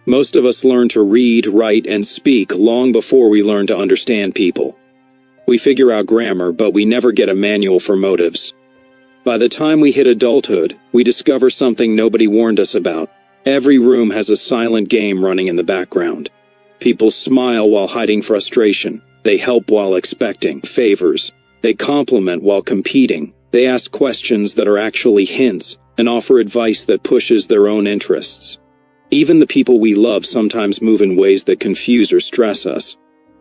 Most of us learn to read, write, and speak long before we learn to understand people. We figure out grammar, but we never get a manual for motives. By the time we hit adulthood, we discover something nobody warned us about. Every room has a silent game running in the background. People smile while hiding frustration. They help while expecting favors. They compliment while competing. They ask questions that are actually hints and offer advice that pushes their own interests. Even the people we love sometimes move in ways that confuse or stress us.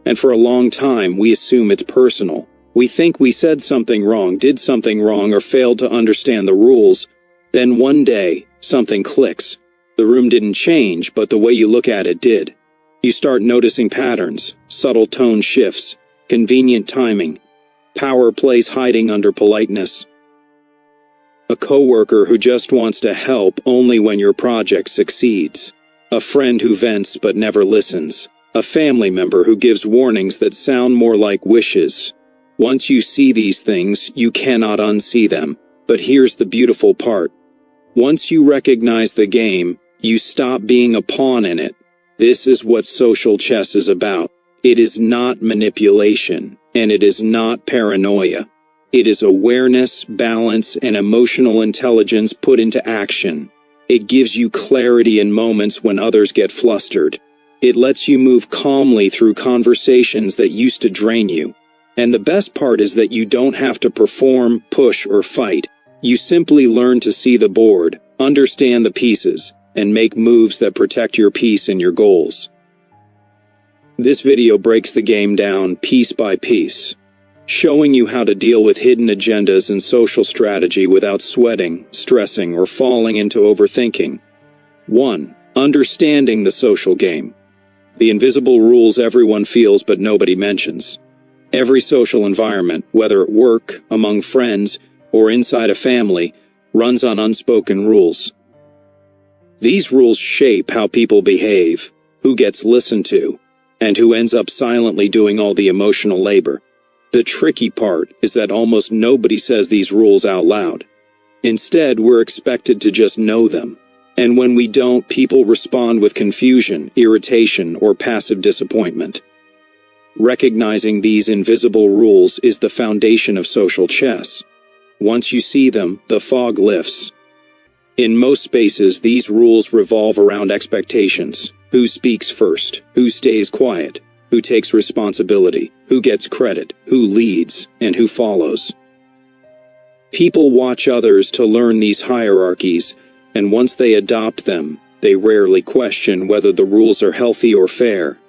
And for a long time, we assume it's personal. We think we said something wrong, did something wrong, or failed to understand the rules. Then one day, something clicks. The room didn't change, but the way you look at it did. You start noticing patterns, subtle tone shifts, convenient timing, power plays hiding under politeness. A coworker who just wants to help only when your project succeeds. A friend who vents but never listens. A family member who gives warnings that sound more like wishes. Once you see these things, you cannot unsee them. But here's the beautiful part. Once you recognize the game, you stop being a pawn in it. This is what social chess is about. It is not manipulation, and it is not paranoia. It is awareness, balance, and emotional intelligence put into action. It gives you clarity in moments when others get flustered. It lets you move calmly through conversations that used to drain you. And the best part is that you don't have to perform, push, or fight. You simply learn to see the board, understand the pieces, and make moves that protect your peace and your goals. This video breaks the game down piece by piece, showing you how to deal with hidden agendas and social strategy without sweating, stressing, or falling into overthinking. 1. Understanding the social game. The invisible rules everyone feels but nobody mentions. Every social environment, whether at work, among friends, or inside a family, runs on unspoken rules. These rules shape how people behave, who gets listened to, and who ends up silently doing all the emotional labor. The tricky part is that almost nobody says these rules out loud. Instead, we're expected to just know them. And when we don't, people respond with confusion, irritation, or passive disappointment. Recognizing these invisible rules is the foundation of social chess. Once you see them, the fog lifts. In most spaces, these rules revolve around expectations. Who speaks first? Who stays quiet? Who takes responsibility? Who gets credit? Who leads? And who follows? People watch others to learn these hierarchies, and once they adopt them, they rarely question whether the rules are healthy or fair.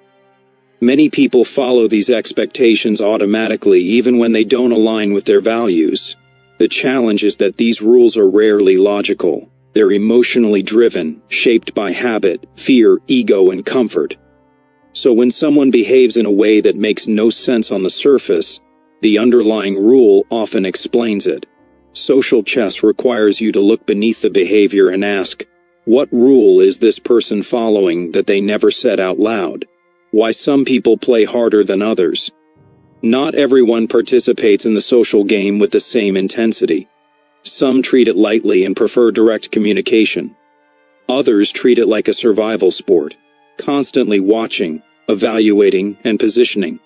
Many people follow these expectations automatically even when they don't align with their values. The challenge is that these rules are rarely logical. They're emotionally driven, shaped by habit, fear, ego, and comfort. So when someone behaves in a way that makes no sense on the surface, the underlying rule often explains it. Social chess requires you to look beneath the behavior and ask, what rule is this person following that they never said out loud? Why some people play harder than others? Not everyone participates in the social game with the same intensity. Some treat it lightly and prefer direct communication. Others treat it like a survival sport, constantly watching, evaluating, and positioning.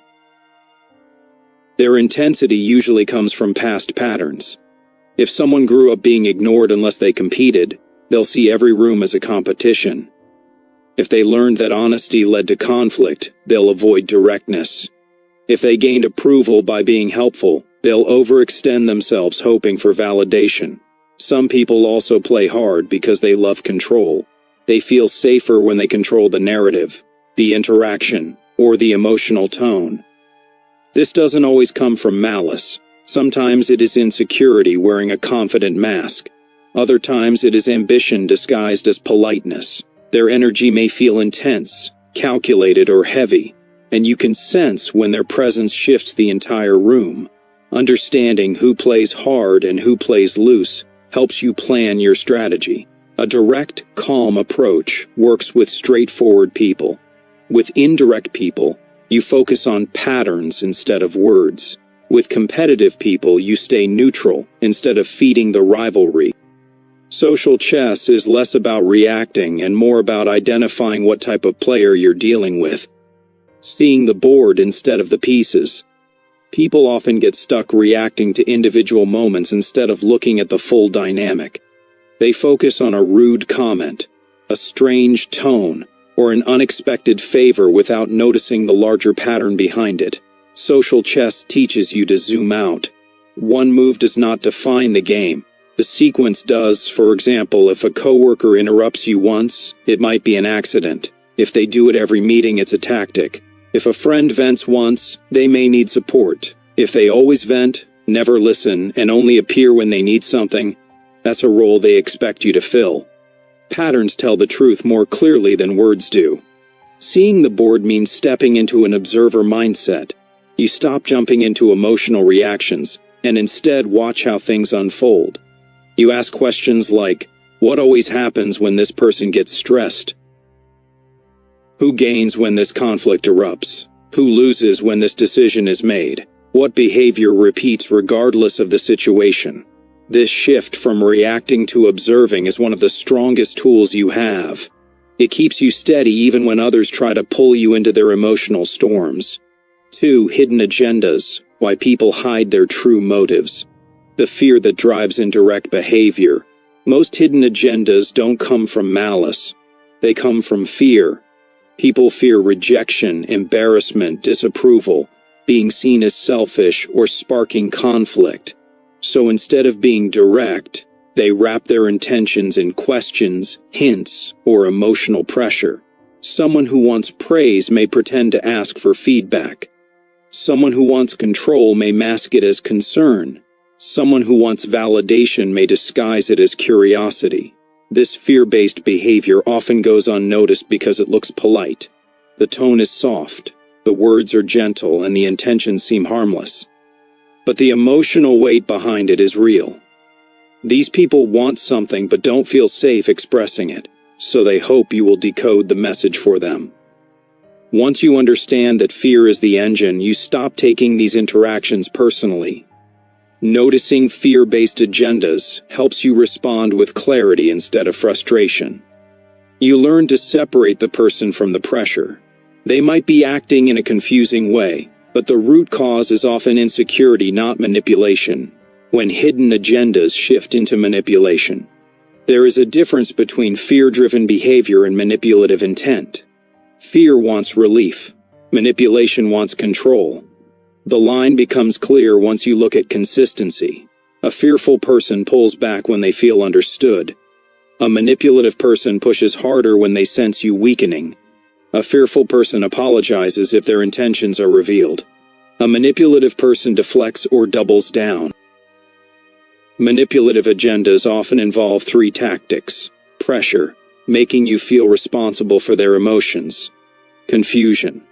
Their intensity usually comes from past patterns. If someone grew up being ignored unless they competed, they'll see every room as a competition. If they learned that honesty led to conflict, they'll avoid directness. If they gained approval by being helpful, they'll overextend themselves hoping for validation. Some people also play hard because they love control. They feel safer when they control the narrative, the interaction, or the emotional tone. This doesn't always come from malice. Sometimes it is insecurity wearing a confident mask. Other times it is ambition disguised as politeness. Their energy may feel intense, calculated, or heavy, and you can sense when their presence shifts the entire room. Understanding who plays hard and who plays loose helps you plan your strategy. A direct, calm approach works with straightforward people. With indirect people, you focus on patterns instead of words. With competitive people, you stay neutral instead of feeding the rivalry. Social chess is less about reacting and more about identifying what type of player you're dealing with. Seeing the board instead of the pieces. People often get stuck reacting to individual moments instead of looking at the full dynamic. They focus on a rude comment, a strange tone, or an unexpected favor without noticing the larger pattern behind it. Social chess teaches you to zoom out. One move does not define the game. The sequence does. For example, if a coworker interrupts you once, it might be an accident. If they do it every meeting, it's a tactic. If a friend vents once, they may need support. If they always vent, never listen, and only appear when they need something, that's a role they expect you to fill. Patterns tell the truth more clearly than words do. Seeing the board means stepping into an observer mindset. You stop jumping into emotional reactions, and instead watch how things unfold. You ask questions like, what always happens when this person gets stressed? Who gains when this conflict erupts? Who loses when this decision is made? What behavior repeats regardless of the situation? This shift from reacting to observing is one of the strongest tools you have. It keeps you steady even when others try to pull you into their emotional storms. 2. Hidden agendas. Why people hide their true motives. The fear that drives indirect behavior. Most hidden agendas don't come from malice. They come from fear. People fear rejection, embarrassment, disapproval, being seen as selfish, or sparking conflict. So instead of being direct, they wrap their intentions in questions, hints, or emotional pressure. Someone who wants praise may pretend to ask for feedback. Someone who wants control may mask it as concern. Someone who wants validation may disguise it as curiosity. This fear-based behavior often goes unnoticed because it looks polite. The tone is soft, the words are gentle, and the intentions seem harmless. But the emotional weight behind it is real. These people want something but don't feel safe expressing it, so they hope you will decode the message for them. Once you understand that fear is the engine, you stop taking these interactions personally. Noticing fear-based agendas helps you respond with clarity instead of frustration. You learn to separate the person from the pressure. They might be acting in a confusing way, but the root cause is often insecurity, not manipulation. When hidden agendas shift into manipulation, there is a difference between fear-driven behavior and manipulative intent. Fear wants relief. Manipulation wants control. The line becomes clear once you look at consistency. A fearful person pulls back when they feel understood. A manipulative person pushes harder when they sense you weakening. A fearful person apologizes if their intentions are revealed. A manipulative person deflects or doubles down. Manipulative agendas often involve 3 tactics: pressure, making you feel responsible for their emotions; confusion,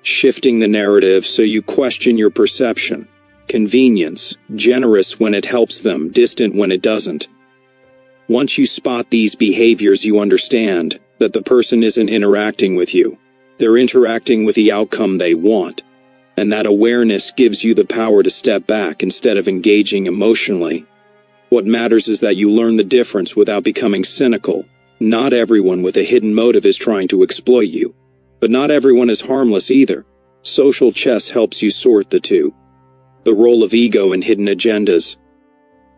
shifting the narrative so you question your perception; convenience, generous when it helps them, distant when it doesn't. Once you spot these behaviors, you understand that the person isn't interacting with you. They're interacting with the outcome they want. And that awareness gives you the power to step back instead of engaging emotionally. What matters is that you learn the difference without becoming cynical. Not everyone with a hidden motive is trying to exploit you. But not everyone is harmless either. Social chess helps you sort the two. The role of ego in hidden agendas.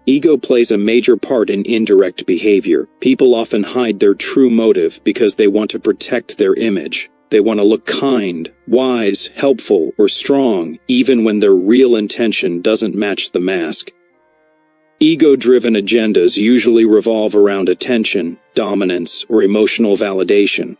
Ego plays a major part in indirect behavior. People often hide their true motive because they want to protect their image. They want to look kind, wise, helpful, or strong, even when their real intention doesn't match the mask. Ego-driven agendas usually revolve around attention, dominance, or emotional validation.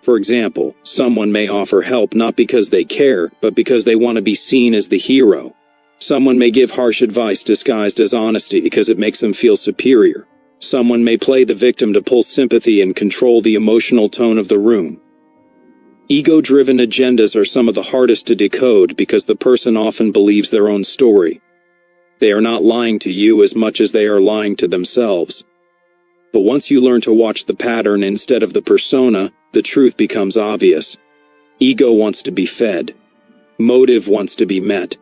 For example, someone may offer help not because they care, but because they want to be seen as the hero. Someone may give harsh advice disguised as honesty because it makes them feel superior. Someone may play the victim to pull sympathy and control the emotional tone of the room. Ego-driven agendas are some of the hardest to decode because the person often believes their own story. They are not lying to you as much as they are lying to themselves. But once you learn to watch the pattern instead of the persona, the truth becomes obvious. Ego wants to be fed. Motive wants to be met.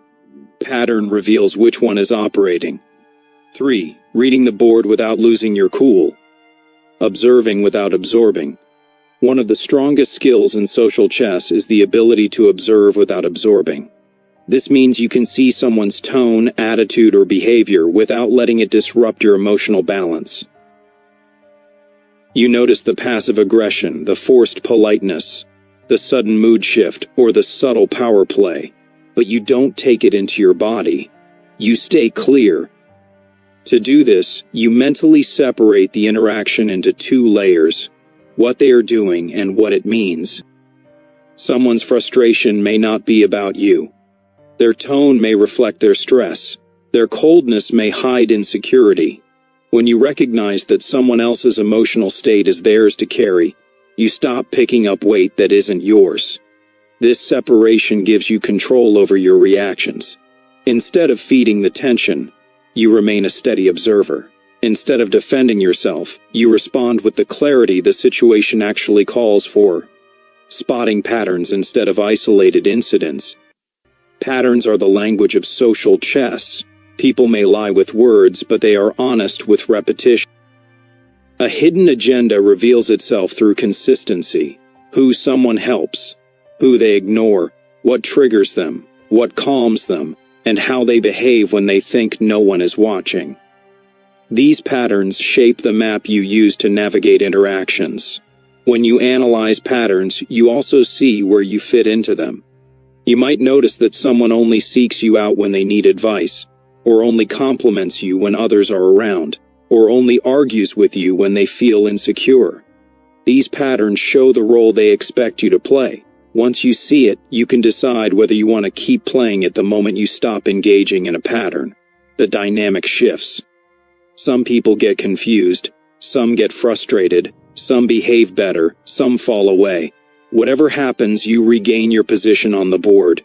Pattern reveals which one is operating. 3. Reading the board without losing your cool. Observing without absorbing. One of the strongest skills in social chess is the ability to observe without absorbing. This means you can see someone's tone, attitude, or behavior without letting it disrupt your emotional balance. You notice the passive aggression, the forced politeness, the sudden mood shift, or the subtle power play, but you don't take it into your body. You stay clear. To do this, you mentally separate the interaction into 2 layers: what they are doing and what it means. Someone's frustration may not be about you. Their tone may reflect their stress. Their coldness may hide insecurity. When you recognize that someone else's emotional state is theirs to carry, you stop picking up weight that isn't yours. This separation gives you control over your reactions. Instead of feeding the tension, you remain a steady observer. Instead of defending yourself, you respond with the clarity the situation actually calls for, spotting patterns instead of isolated incidents. Patterns are the language of social chess. People may lie with words, but they are honest with repetition. A hidden agenda reveals itself through consistency: who someone helps, who they ignore, what triggers them, what calms them, and how they behave when they think no one is watching. These patterns shape the map you use to navigate interactions. When you analyze patterns, you also see where you fit into them. You might notice that someone only seeks you out when they need advice, or only compliments you when others are around, or only argues with you when they feel insecure. These patterns show the role they expect you to play. Once you see it, you can decide whether you want to keep playing it the moment you stop engaging in a pattern. The dynamic shifts. Some people get confused, some get frustrated, some behave better, some fall away. Whatever happens, you regain your position on the board.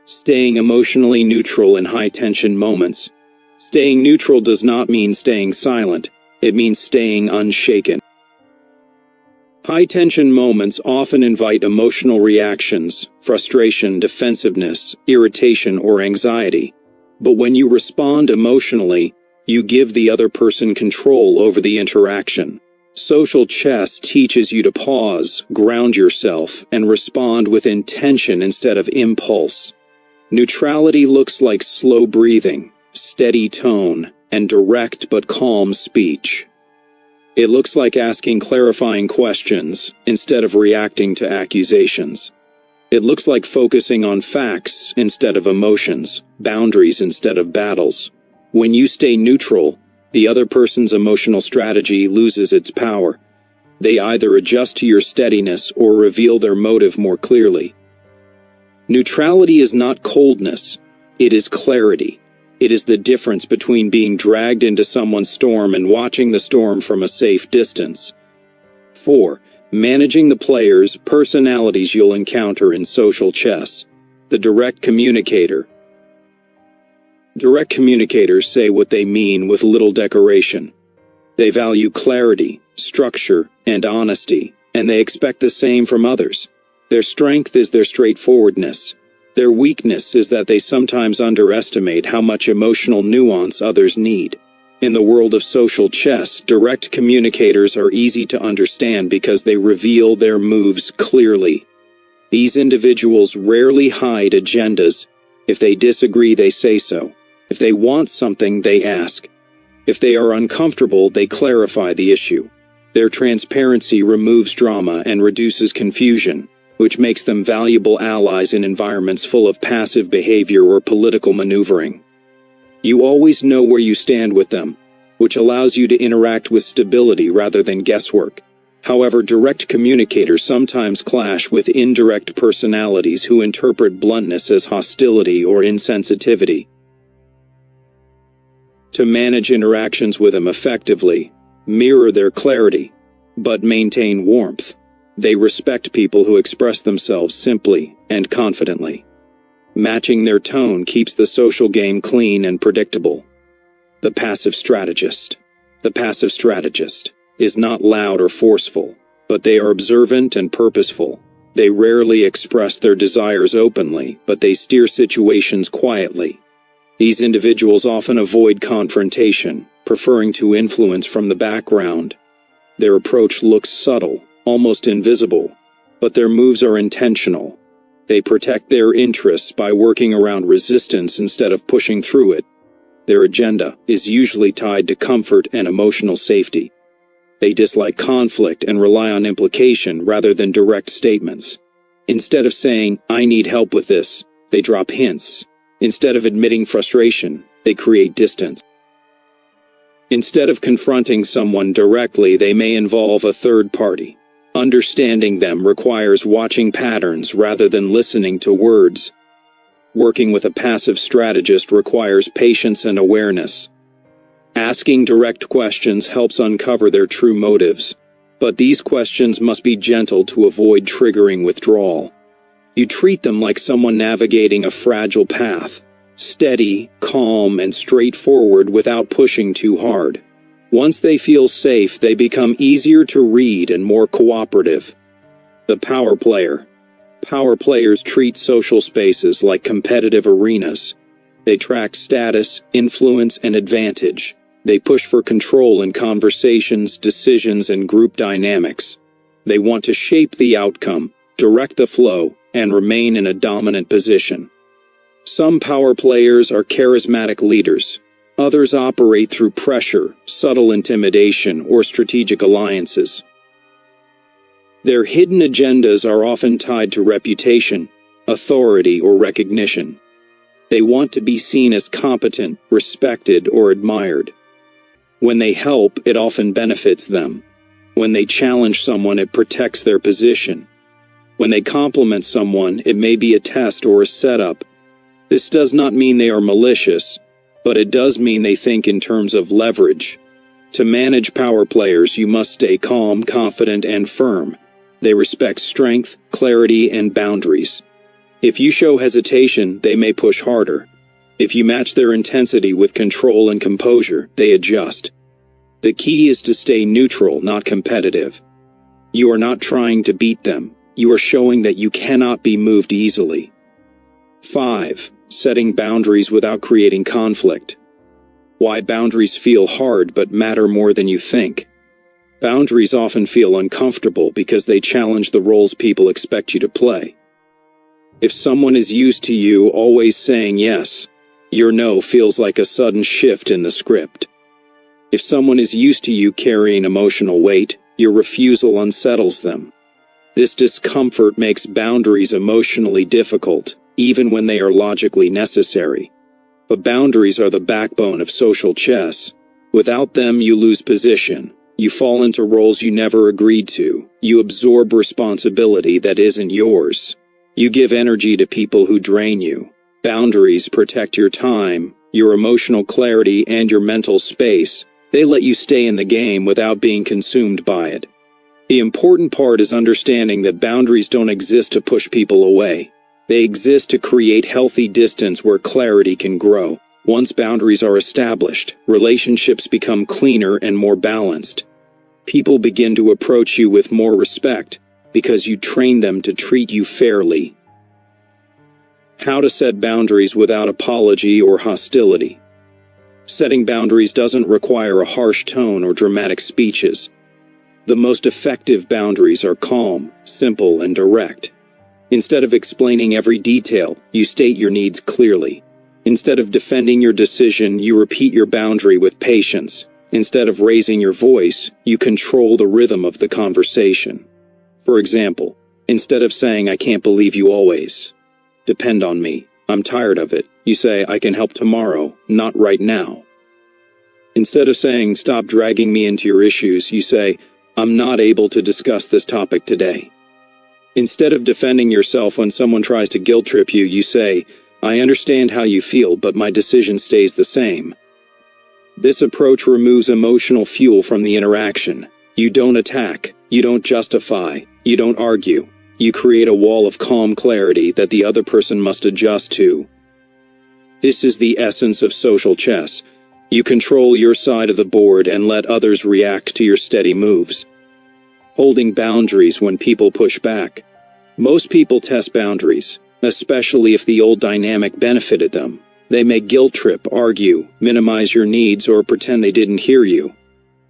Staying emotionally neutral in high-tension moments. Staying neutral does not mean staying silent. It means staying unshaken. High-tension moments often invite emotional reactions: frustration, defensiveness, irritation, or anxiety. But when you respond emotionally, you give the other person control over the interaction. Social chess teaches you to pause, ground yourself, and respond with intention instead of impulse. Neutrality looks like slow breathing, steady tone, and direct but calm speech. It looks like asking clarifying questions instead of reacting to accusations. It looks like focusing on facts instead of emotions, boundaries instead of battles. When you stay neutral, the other person's emotional strategy loses its power. They either adjust to your steadiness or reveal their motive more clearly. Neutrality is not coldness, it is clarity. It is the difference between being dragged into someone's storm and watching the storm from a safe distance. 4. Managing the players' personalities you'll encounter in social chess. The direct communicator. Direct communicators say what they mean with little decoration. They value clarity, structure, and honesty, and they expect the same from others. Their strength is their straightforwardness. Their weakness is that they sometimes underestimate how much emotional nuance others need. In the world of social chess, direct communicators are easy to understand because they reveal their moves clearly. These individuals rarely hide agendas. If they disagree, they say so. If they want something, they ask. If they are uncomfortable, they clarify the issue. Their transparency removes drama and reduces confusion, which makes them valuable allies in environments full of passive behavior or political maneuvering. You always know where you stand with them, which allows you to interact with stability rather than guesswork. However, direct communicators sometimes clash with indirect personalities who interpret bluntness as hostility or insensitivity. To manage interactions with them effectively, mirror their clarity, but maintain warmth. They respect people who express themselves simply and confidently. Matching their tone keeps the social game clean and predictable. The passive strategist. The passive strategist is not loud or forceful, but they are observant and purposeful. They rarely express their desires openly, but they steer situations quietly. These individuals often avoid confrontation, preferring to influence from the background. Their approach looks subtle, almost invisible, but their moves are intentional. They protect their interests by working around resistance instead of pushing through it. Their agenda is usually tied to comfort and emotional safety. They dislike conflict and rely on implication rather than direct statements. Instead of saying, "I need help with this," they drop hints. Instead of admitting frustration, they create distance. Instead of confronting someone directly, they may involve a third party. Understanding them requires watching patterns rather than listening to words. Working with a passive strategist requires patience and awareness. Asking direct questions helps uncover their true motives, but these questions must be gentle to avoid triggering withdrawal. You treat them like someone navigating a fragile path, steady, calm, and straightforward without pushing too hard. Once they feel safe, they become easier to read and more cooperative. The power player. Power players treat social spaces like competitive arenas. They track status, influence, and advantage. They push for control in conversations, decisions, and group dynamics. They want to shape the outcome, direct the flow, and remain in a dominant position. Some power players are charismatic leaders. Others operate through pressure, subtle intimidation, or strategic alliances. Their hidden agendas are often tied to reputation, authority, or recognition. They want to be seen as competent, respected, or admired. When they help, it often benefits them. When they challenge someone, it protects their position. When they compliment someone, it may be a test or a setup. This does not mean they are malicious, but it does mean they think in terms of leverage. To manage power players, you must stay calm, confident, and firm. They respect strength, clarity, and boundaries. If you show hesitation, they may push harder. If you match their intensity with control and composure, they adjust. The key is to stay neutral, not competitive. You are not trying to beat them. You are showing that you cannot be moved easily. 5. Setting boundaries without creating conflict. Why boundaries feel hard but matter more than you think. Boundaries often feel uncomfortable because they challenge the roles people expect you to play. If someone is used to you always saying yes, your no feels like a sudden shift in the script. If someone is used to you carrying emotional weight, your refusal unsettles them. This discomfort makes boundaries emotionally difficult, even when they are logically necessary. But boundaries are the backbone of social chess. Without them, you lose position. You fall into roles you never agreed to. You absorb responsibility that isn't yours. You give energy to people who drain you. Boundaries protect your time, your emotional clarity, and your mental space. They let you stay in the game without being consumed by it. The important part is understanding that boundaries don't exist to push people away. They exist to create healthy distance where clarity can grow. Once boundaries are established, relationships become cleaner and more balanced. People begin to approach you with more respect because you train them to treat you fairly. How to set boundaries without apology or hostility. Setting boundaries doesn't require a harsh tone or dramatic speeches. The most effective boundaries are calm, simple, and direct. Instead of explaining every detail, you state your needs clearly. Instead of defending your decision, you repeat your boundary with patience. Instead of raising your voice, you control the rhythm of the conversation. For example, instead of saying, "I can't believe you always depend on me, I'm tired of it," you say, "I can help tomorrow, not right now." Instead of saying, "Stop dragging me into your issues," you say, "I'm not able to discuss this topic today." Instead of defending yourself when someone tries to guilt trip you, you say, "I understand how you feel, but my decision stays the same." This approach removes emotional fuel from the interaction. You don't attack, you don't justify, you don't argue. You create a wall of calm clarity that the other person must adjust to. This is the essence of social chess. You control your side of the board and let others react to your steady moves. Holding boundaries when people push back. Most people test boundaries, especially if the old dynamic benefited them. They may guilt trip, argue, minimize your needs, or pretend they didn't hear you.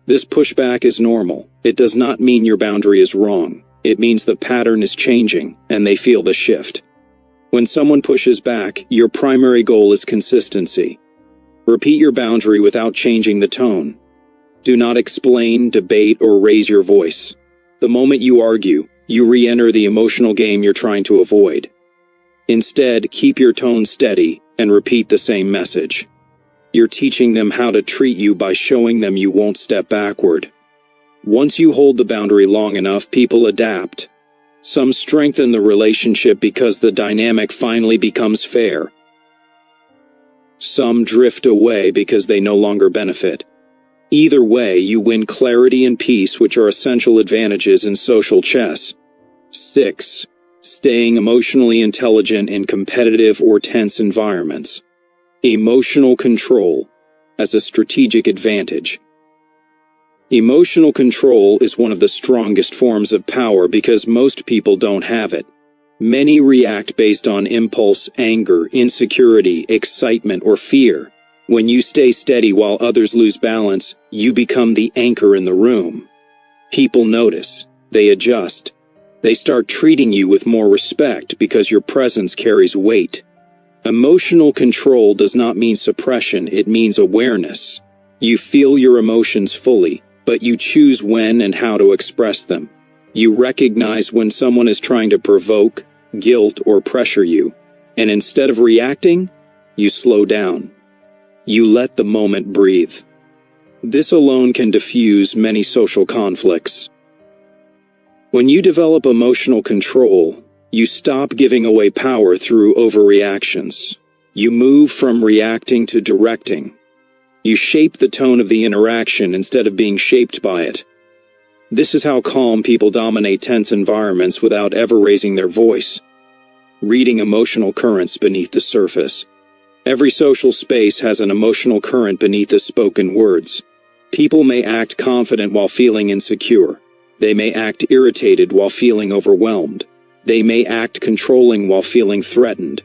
This pushback is normal. It does not mean your boundary is wrong. It means the pattern is changing, and they feel the shift. When someone pushes back, your primary goal is consistency. Repeat your boundary without changing the tone. Do not explain, debate, or raise your voice. The moment you argue, you re-enter the emotional game you're trying to avoid. Instead, keep your tone steady and repeat the same message. You're teaching them how to treat you by showing them you won't step backward. Once you hold the boundary long enough, people adapt. Some strengthen the relationship because the dynamic finally becomes fair. Some drift away because they no longer benefit. Either way, you win clarity and peace, which are essential advantages in social chess. 6. Staying emotionally intelligent in competitive or tense environments. Emotional control as a strategic advantage. Emotional control is one of the strongest forms of power because most people don't have it. Many react based on impulse, anger, insecurity, excitement, or fear. When you stay steady while others lose balance, you become the anchor in the room. People notice. They adjust. They start treating you with more respect because your presence carries weight. Emotional control does not mean suppression, it means awareness. You feel your emotions fully, but you choose when and how to express them. You recognize when someone is trying to provoke, guilt, or pressure you, and instead of reacting, you slow down. You let the moment breathe. This alone can diffuse many social conflicts. When you develop emotional control, you stop giving away power through overreactions. You move from reacting to directing. You shape the tone of the interaction instead of being shaped by it. This is how calm people dominate tense environments without ever raising their voice. Reading emotional currents beneath the surface. Every social space has an emotional current beneath the spoken words. People may act confident while feeling insecure. They may act irritated while feeling overwhelmed. They may act controlling while feeling threatened.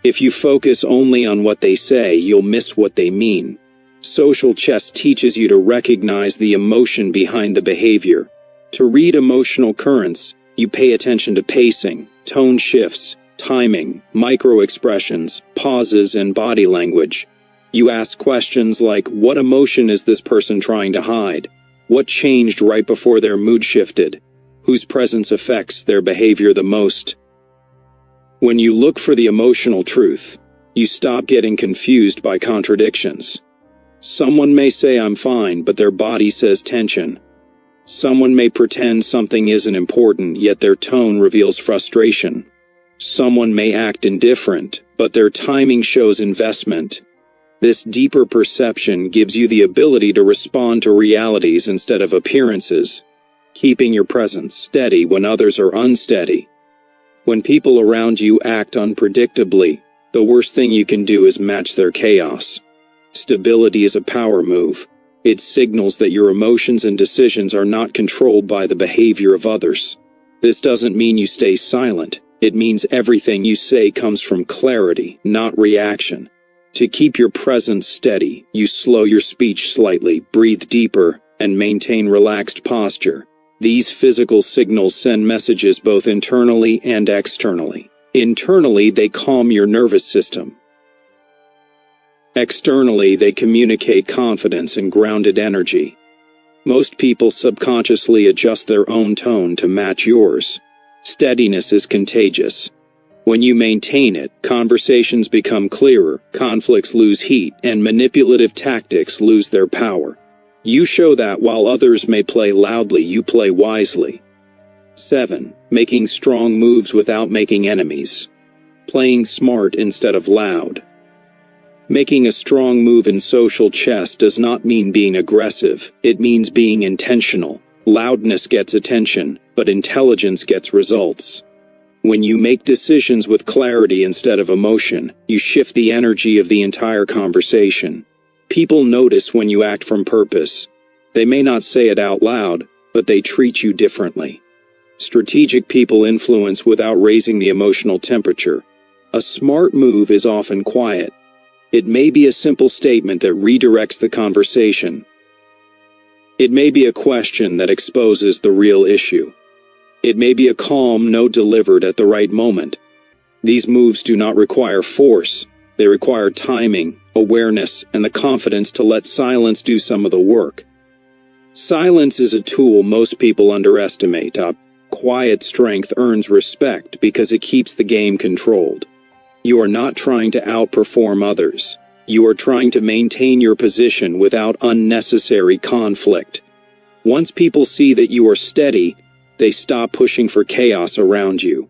If you focus only on what they say, you'll miss what they mean. Social chess teaches you to recognize the emotion behind the behavior. To read emotional currents, you pay attention to pacing, tone shifts, timing, micro-expressions, pauses, and body language. You ask questions like, what emotion is this person trying to hide? What changed right before their mood shifted? Whose presence affects their behavior the most? When you look for the emotional truth, you stop getting confused by contradictions. Someone may say I'm fine, but their body says tension. Someone may pretend something isn't important, yet their tone reveals frustration. Someone may act indifferent, but their timing shows investment. This deeper perception gives you the ability to respond to realities instead of appearances, keeping your presence steady when others are unsteady. When people around you act unpredictably, the worst thing you can do is match their chaos. Stability is a power move. It signals that your emotions and decisions are not controlled by the behavior of others. This doesn't mean you stay silent. It means everything you say comes from clarity, not reaction. To keep your presence steady, you slow your speech slightly, breathe deeper, and maintain relaxed posture. These physical signals send messages both internally and externally. Internally, they calm your nervous system. Externally, they communicate confidence and grounded energy. Most people subconsciously adjust their own tone to match yours. Steadiness is contagious. When you maintain it, conversations become clearer, conflicts lose heat, and manipulative tactics lose their power. You show that while others may play loudly, you play wisely. 7. Making strong moves without making enemies. Playing smart instead of loud. Making a strong move in social chess does not mean being aggressive, it means being intentional. Loudness gets attention, but intelligence gets results. When you make decisions with clarity instead of emotion, you shift the energy of the entire conversation. People notice when you act from purpose. They may not say it out loud, but they treat you differently. Strategic people influence without raising the emotional temperature. A smart move is often quiet. It may be a simple statement that redirects the conversation. It may be a question that exposes the real issue. It may be a calm no delivered at the right moment. These moves do not require force. They require timing, awareness, and the confidence to let silence do some of the work. Silence is a tool most people underestimate. Quiet strength earns respect because it keeps the game controlled. You are not trying to outperform others. You are trying to maintain your position without unnecessary conflict. Once people see that you are steady, they stop pushing for chaos around you.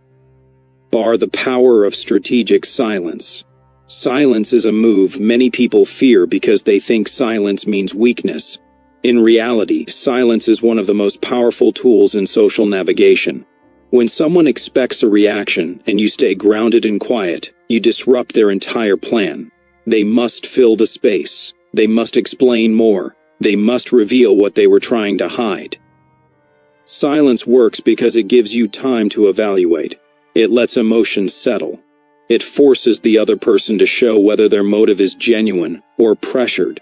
The power of strategic silence. Silence is a move many people fear because they think silence means weakness. In reality, silence is one of the most powerful tools in social navigation. When someone expects a reaction and you stay grounded and quiet, you disrupt their entire plan. They must fill the space. They must explain more. They must reveal what they were trying to hide. Silence works because it gives you time to evaluate. It lets emotions settle. It forces the other person to show whether their motive is genuine or pressured.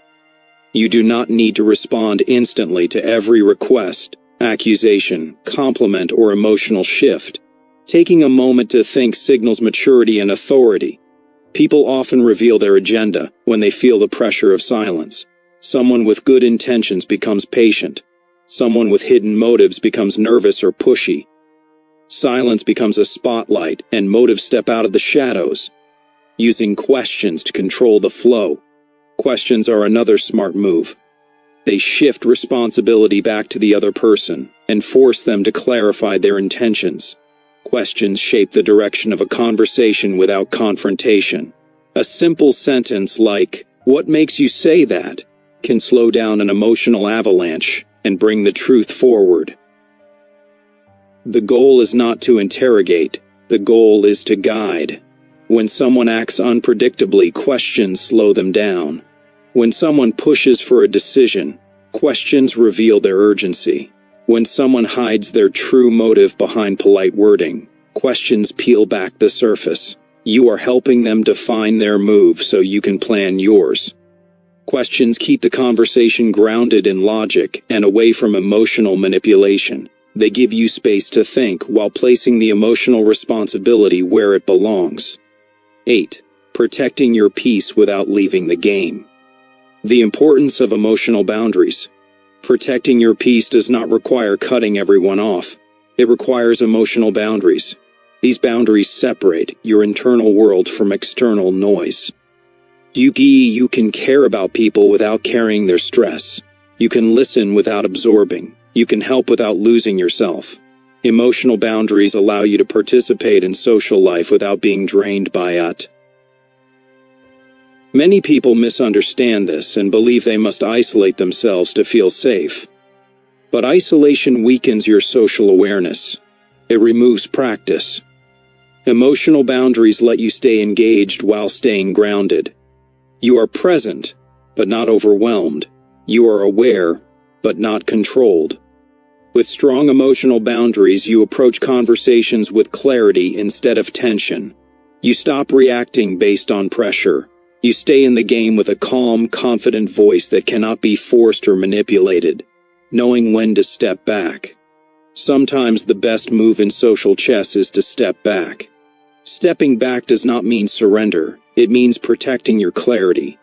You do not need to respond instantly to every request, accusation, compliment, or emotional shift. Taking a moment to think signals maturity and authority. People often reveal their agenda when they feel the pressure of silence. Someone with good intentions becomes patient. Someone with hidden motives becomes nervous or pushy. Silence becomes a spotlight, and motives step out of the shadows. Using questions to control the flow. Questions are another smart move. They shift responsibility back to the other person and force them to clarify their intentions. Questions shape the direction of a conversation without confrontation. A simple sentence like, "What makes you say that?" can slow down an emotional avalanche and bring the truth forward. The goal is not to interrogate, the goal is to guide. When someone acts unpredictably, questions slow them down. When someone pushes for a decision, questions reveal their urgency. When someone hides their true motive behind polite wording, questions peel back the surface. You are helping them define their move so you can plan yours. Questions keep the conversation grounded in logic and away from emotional manipulation. They give you space to think while placing the emotional responsibility where it belongs. 8. Protecting your peace without leaving the game. The importance of emotional boundaries. Protecting your peace does not require cutting everyone off. It requires emotional boundaries. These boundaries separate your internal world from external noise. You can care about people without carrying their stress. You can listen without absorbing. You can help without losing yourself. Emotional boundaries allow you to participate in social life without being drained by it. Many people misunderstand this and believe they must isolate themselves to feel safe. But isolation weakens your social awareness. It removes practice. Emotional boundaries let you stay engaged while staying grounded. You are present, but not overwhelmed. You are aware, but not controlled. With strong emotional boundaries, you approach conversations with clarity instead of tension. You stop reacting based on pressure. You stay in the game with a calm, confident voice that cannot be forced or manipulated, knowing when to step back. Sometimes the best move in social chess is to step back. Stepping back does not mean surrender. It means protecting your clarity.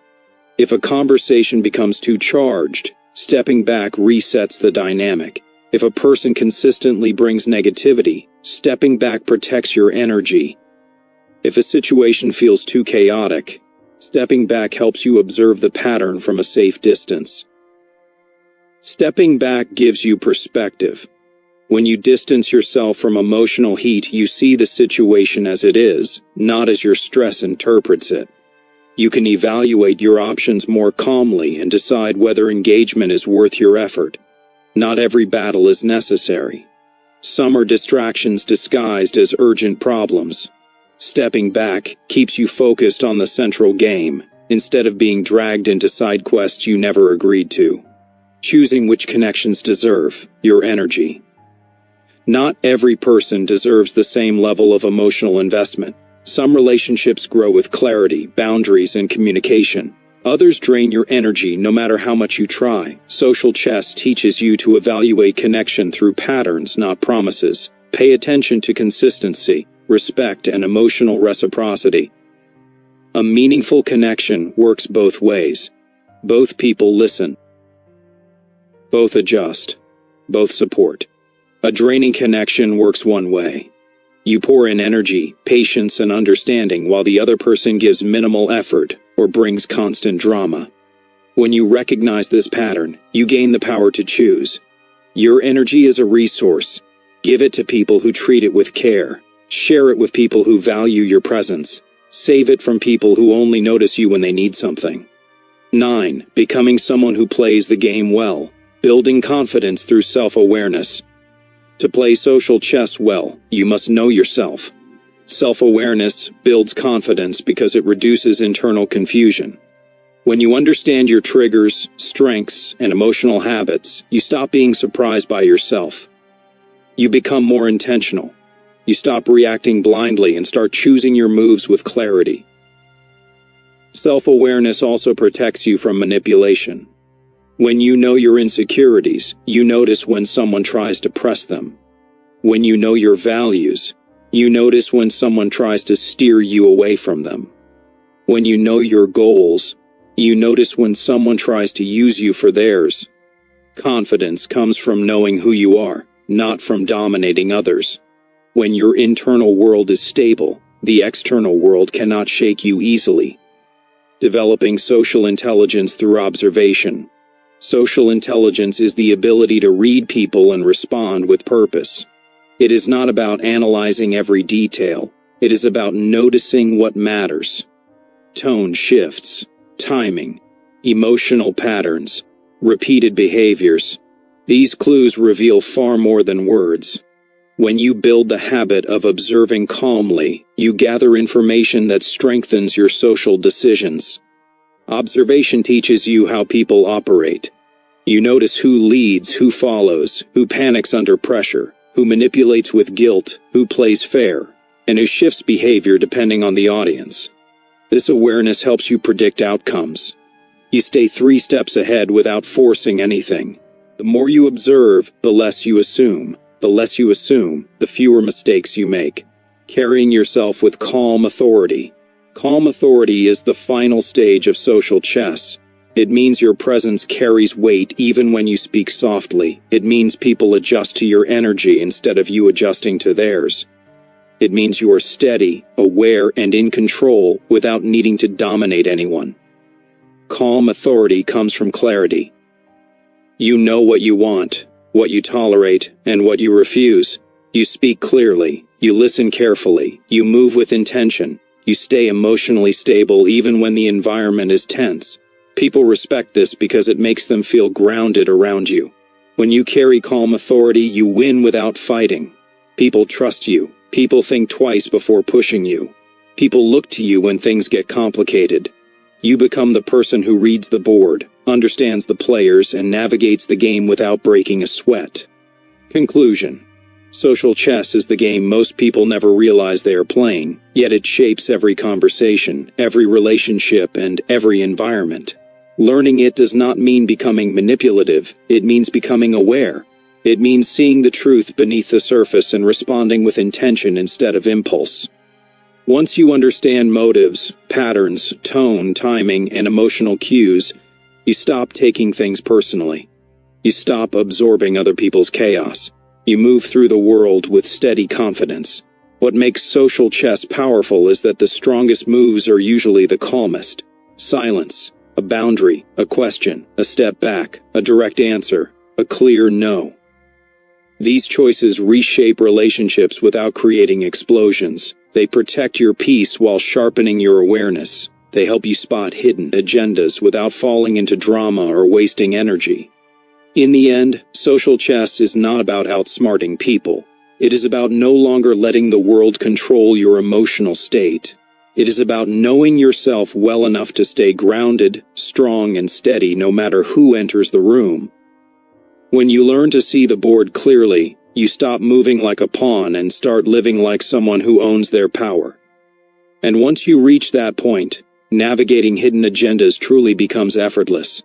If a conversation becomes too charged, stepping back resets the dynamic. If a person consistently brings negativity, stepping back protects your energy. If a situation feels too chaotic, stepping back helps you observe the pattern from a safe distance. Stepping back gives you perspective. When you distance yourself from emotional heat, you see the situation as it is, not as your stress interprets it. You can evaluate your options more calmly and decide whether engagement is worth your effort. Not every battle is necessary. Some are distractions disguised as urgent problems. Stepping back keeps you focused on the central game, instead of being dragged into side quests you never agreed to. Choosing which connections deserve your energy. Not every person deserves the same level of emotional investment. Some relationships grow with clarity, boundaries, and communication. Others drain your energy no matter how much you try. Social chess teaches you to evaluate connection through patterns, not promises. Pay attention to consistency, respect, and emotional reciprocity. A meaningful connection works both ways. Both people listen. Both adjust. Both support. A draining connection works one way. You pour in energy, patience, and understanding while the other person gives minimal effort or brings constant drama. When you recognize this pattern, you gain the power to choose. Your energy is a resource. Give it to people who treat it with care. Share it with people who value your presence. Save it from people who only notice you when they need something. 9. Becoming someone who plays the game well. Building confidence through self-awareness. To play social chess well, you must know yourself. Self-awareness builds confidence because it reduces internal confusion. When you understand your triggers, strengths, and emotional habits, you stop being surprised by yourself. You become more intentional. You stop reacting blindly and start choosing your moves with clarity. Self-awareness also protects you from manipulation. When you know your insecurities, you notice when someone tries to press them. When you know your values, you notice when someone tries to steer you away from them. When you know your goals, you notice when someone tries to use you for theirs. Confidence comes from knowing who you are, not from dominating others. When your internal world is stable, the external world cannot shake you easily. Developing social intelligence through observation. Social intelligence is the ability to read people and respond with purpose. It is not about analyzing every detail. It is about noticing what matters. Tone shifts, timing, emotional patterns, repeated behaviors. These clues reveal far more than words. When you build the habit of observing calmly, you gather information that strengthens your social decisions. Observation teaches you how people operate. You notice who leads, who follows, who panics under pressure, who manipulates with guilt, who plays fair, and who shifts behavior depending on the audience. This awareness helps you predict outcomes. You stay 3 steps ahead without forcing anything. The more you observe, the less you assume. The less you assume, the fewer mistakes you make. Carrying yourself with calm authority. Calm authority is the final stage of social chess. It means your presence carries weight even when you speak softly. It means people adjust to your energy instead of you adjusting to theirs. It means you are steady, aware, and in control without needing to dominate anyone. Calm authority comes from clarity. You know what you want, what you tolerate, and what you refuse. You speak clearly. You listen carefully. You move with intention. You stay emotionally stable even when the environment is tense. People respect this because it makes them feel grounded around you. When you carry calm authority, you win without fighting. People trust you. People think twice before pushing you. People look to you when things get complicated. You become the person who reads the board, understands the players, and navigates the game without breaking a sweat. Conclusion. Social chess is the game most people never realize they are playing, yet it shapes every conversation, every relationship, and every environment. Learning it does not mean becoming manipulative, it means becoming aware. It means seeing the truth beneath the surface and responding with intention instead of impulse. Once you understand motives, patterns, tone, timing, and emotional cues, you stop taking things personally. You stop absorbing other people's chaos. You move through the world with steady confidence. What makes social chess powerful is that the strongest moves are usually the calmest. Silence, a boundary, a question, a step back, a direct answer, a clear no. These choices reshape relationships without creating explosions. They protect your peace while sharpening your awareness. They help you spot hidden agendas without falling into drama or wasting energy. In the end, social chess is not about outsmarting people. It is about no longer letting the world control your emotional state. It is about knowing yourself well enough to stay grounded, strong, and steady no matter who enters the room. When you learn to see the board clearly, you stop moving like a pawn and start living like someone who owns their power. And once you reach that point, navigating hidden agendas truly becomes effortless.